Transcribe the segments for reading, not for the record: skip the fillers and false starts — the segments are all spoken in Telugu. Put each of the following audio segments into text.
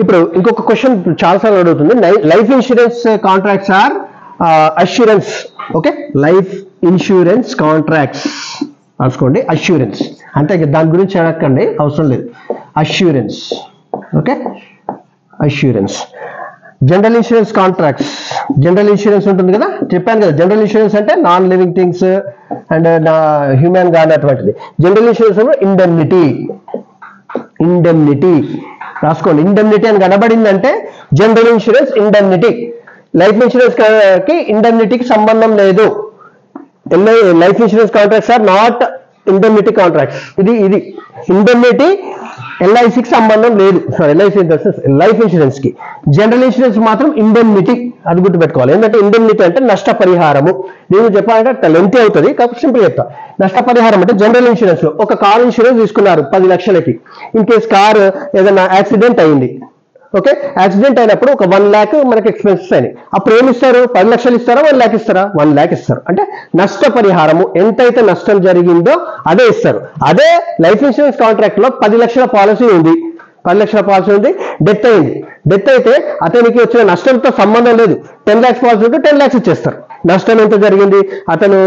ఇప్పుడు ఇంకొక క్వశ్చన్ చాలాసార్లు అడుగుతుంది, life insurance contracts or assurance. Okay, life insurance contracts రాసుకోండి, అష్యూరెన్స్ అంటే దాని గురించి అడగండి, అవసరం లేదు. Assurance. Okay, assurance. General insurance contracts, general insurance ఉంటుంది కదా, చెప్పాను కదా, జనరల్ ఇన్సూరెన్స్ అంటే non living things and human గా అటువంటిది. General insurance indemnity. ఇండెమ్నిటీ రాసుకోండి, ఇండెమ్నిటీ అని కనబడిందంటే general insurance indemnity. Life insurance కి ఇండెమ్నిటీకి సంబంధం లేదు. Life insurance contracts are not indemnity contracts. ఇది ఇండెమ్నిటీ ఎల్ఐసికి సంబంధం లేదు. సారీ, లైఫ్ ఇన్సూరెన్స్ కి. జనరల్ ఇన్సూరెన్స్ మాత్రం ఇండెమ్నిటీ, అది గుర్తుపెట్టుకోవాలి. ఏంటంటే ఇండెమ్నిటీ అంటే నష్టపరిహారము. నేను చెప్పాలంటే లెంత్ అవుతుంది కాబట్టి సింపుల్ చెప్తా. నష్టపరిహారం అంటే జనరల్ ఇన్సూరెన్స్ లో ఒక కార్ ఇన్సూరెన్స్ తీసుకున్నారు 10 లక్షలకి. ఇన్ కేస్ కార్ ఏదైనా యాక్సిడెంట్ అయింది, ఓకే, యాక్సిడెంట్ అయినప్పుడు ఒక 1 lakh మనకి ఎక్స్పెన్సెస్ అయినాయి. అప్పుడు ఏమి ఇస్తారు? 10 లక్షలు ఇస్తారా, 1 lakh ఇస్తారా? 1 lakh ఇస్తారు. అంటే నష్టపరిహారము ఎంతైతే నష్టం జరిగిందో అదే ఇస్తారు. అదే లైఫ్ ఇన్సూరెన్స్ కాంట్రాక్ట్ లో 10 లక్షల పాలసీ ఉంది, 10 లక్షల పాలసీ ఉంది, డెత్ అయింది. డెత్ అయితే అతనికి వచ్చిన నష్టంతో సంబంధం లేదు. 10 lakhs పాలసీ ఉంటే 10 lakhs ఇచ్చేస్తారు. నష్టం ఎంత జరిగింది? అతను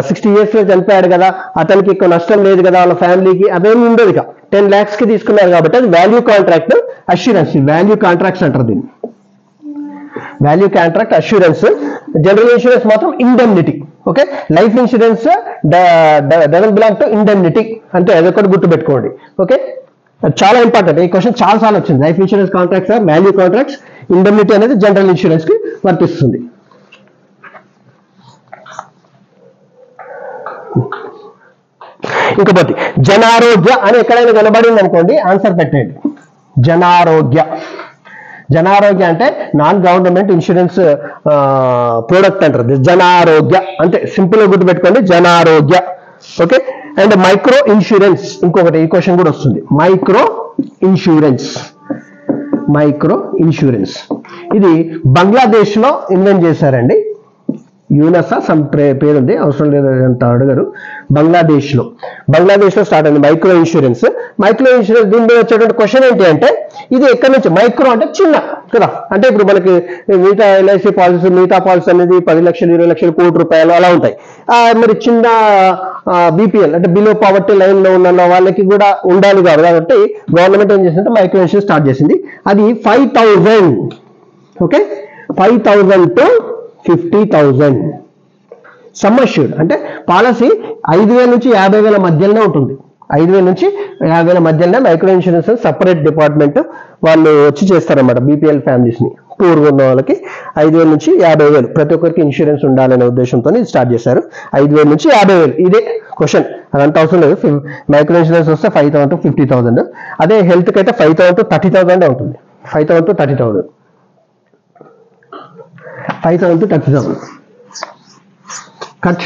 60 years లో చనిపోయాడు కదా, అతనికి ఎక్కువ నష్టం లేదు కదా, వాళ్ళ ఫ్యామిలీకి అదేమి ఉండదు. ఇక 10 lakhs కి తీసుకున్నారు కాబట్టి అది value contract assurance. Value contracts అంటారు దీన్ని, value contract assurance. General insurance మాత్రం indemnity. Okay, life insurance doesn't belong to indemnity. అంటే అదొకటి గుర్తుపెట్టుకోండి. ఓకే, చాలా ఇంపార్టెంట్. ఈ క్వశ్చన్ చాలా సార్లు వచ్చింది. Life insurance contracts are value contracts. Indemnity అనేది జనరల్ ఇన్సూరెన్స్ కి వర్తిస్తుంది. ఇంకొకటి జనారోగ్య అని ఎక్కడైనా కనబడింది అనుకోండి, ఆన్సర్ పెట్టండి. జనారోగ్య. జనారోగ్య అంటే నాన్ గవర్నమెంట్ ఇన్సూరెన్స్ ప్రోడక్ట్ అంటారు. జనారోగ్య అంటే సింపుల్ గా గుర్తుపెట్టుకోండి, Janarogya. Okay, and micro insurance. ఇంకొకటి ఈ క్వశ్చన్ కూడా వస్తుంది, మైక్రో ఇన్సూరెన్స్. మైక్రో ఇన్సూరెన్స్ ఇది బంగ్లాదేశ్ లో ఇన్వెంట్ చేశారండి. యూనసా సమ్ పేరు ఉంది, అవసరం లేదంట అడగరు. బంగ్లాదేశ్ లో స్టార్ట్ అయింది మైక్రో ఇన్సూరెన్స్. మైక్రో ఇన్సూరెన్స్ దీనిలో వచ్చేటువంటి క్వశ్చన్ ఏంటి అంటే, ఇది ఎక్కడి నుంచి? మైక్రో అంటే చిన్న కదా, అంటే ఇప్పుడు మనకి మిగతా ఎల్ఐసి పాలసీ, మిగతా పాలసీ అనేది 10 లక్షలు, 20 లక్షలు, ₹1,00,00,000 అలా ఉంటాయి. మరి చిన్న బీపీఎల్ అంటే బిలో పావర్టీ లైన్ లో ఉన్న వాళ్ళకి కూడా ఉండాలి కాబట్టి గవర్నమెంట్ ఏం చేసిందంటే మైక్రో ఇన్సూరెన్స్ స్టార్ట్ చేసింది. అది 5,000. Okay, 5,000 to 50,000 sum assured. అంటే పాలసీ 5,000 నుంచి 50,000 మధ్యలోనే ఉంటుంది. 5,000 నుంచి 50,000 మధ్యలోనే మైక్రో ఇన్సూరెన్స్ సపరేట్ డిపార్ట్మెంట్ వాళ్ళు వచ్చి చేస్తారన్నమాట. బీపీఎల్ ఫ్యామిలీస్ ని, పూర్వ ఉన్న వాళ్ళకి 5,000 నుంచి 50,000 ప్రతి ఒక్కరికి ఇన్సూరెన్స్ ఉండాలనే ఉద్దేశంతో స్టార్ట్ చేశారు. 5,000 నుంచి 50,000 ఇదే క్వశ్చన్, అదంతా అవసరం లేదు. మైక్రో ఇన్సూరెన్స్ వస్తే 5,000 to 50,000. అదే హెల్త్ కి అయితే 5,000 to 30,000 ఉంటుంది. 5,000 to 30,000. 5,000 to 30,000. Cut.